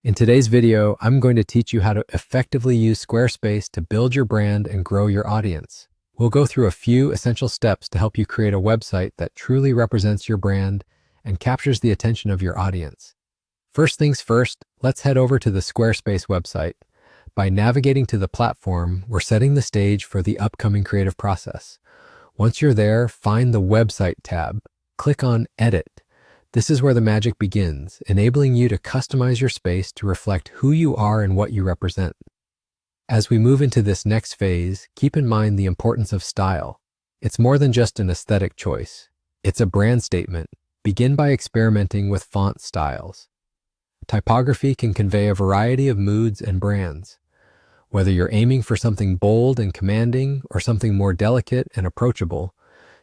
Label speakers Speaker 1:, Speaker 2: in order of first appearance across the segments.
Speaker 1: In today's video, I'm going to teach you how to effectively use Squarespace to build your brand and grow your audience. We'll go through a few essential steps to help you create a website that truly represents your brand and captures the attention of your audience. First things first, let's head over to the Squarespace website. By navigating to the platform, we're setting the stage for the upcoming creative process. Once you're there, find the Website tab. Click on Edit. This is where the magic begins, enabling you to customize your space to reflect who you are and what you represent. As we move into this next phase, keep in mind the importance of style. It's more than just an aesthetic choice. It's a brand statement. Begin by experimenting with font styles. Typography can convey a variety of moods and brands. Whether you're aiming for something bold and commanding or something more delicate and approachable,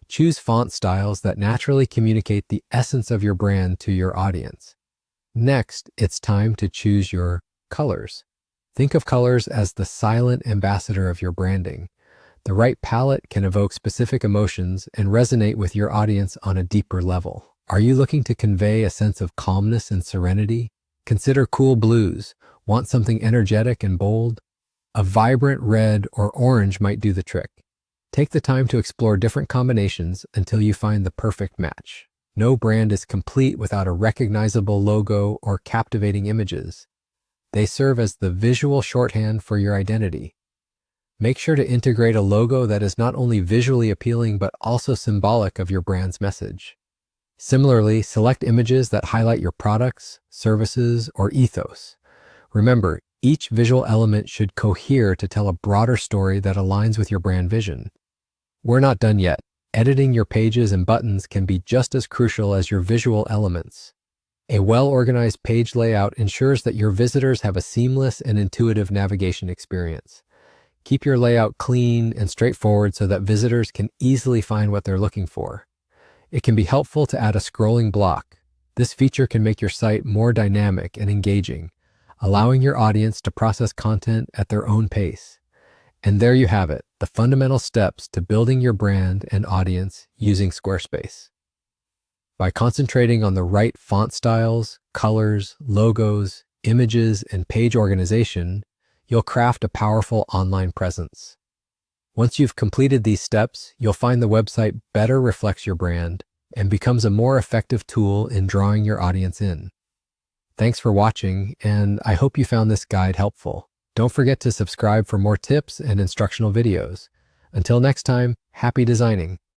Speaker 1: choose font styles that naturally communicate the essence of your brand to your audience. Next, it's time to choose your colors. Think of colors as the silent ambassador of your branding. The right palette can evoke specific emotions and resonate with your audience on a deeper level. Are you looking to convey a sense of calmness and serenity? Consider cool blues. Want something energetic and bold? A vibrant red or orange might do the trick. Take the time to explore different combinations until you find the perfect match. No brand is complete without a recognizable logo or captivating images. They serve as the visual shorthand for your identity. Make sure to integrate a logo that is not only visually appealing but also symbolic of your brand's message. Similarly, select images that highlight your products, services, or ethos. Remember, each visual element should cohere to tell a broader story that aligns with your brand vision. We're not done yet. Editing your pages and buttons can be just as crucial as your visual elements. A well-organized page layout ensures that your visitors have a seamless and intuitive navigation experience. Keep your layout clean and straightforward so that visitors can easily find what they're looking for. It can be helpful to add a scrolling block. This feature can make your site more dynamic and engaging, allowing your audience to process content at their own pace. And there you have it, the fundamental steps to building your brand and audience using Squarespace. By concentrating on the right font styles, colors, logos, images, and page organization, you'll craft a powerful online presence. Once you've completed these steps, you'll find the website better reflects your brand and becomes a more effective tool in drawing your audience in. Thanks for watching, and I hope you found this guide helpful. Don't forget to subscribe for more tips and instructional videos. Until next time, happy designing!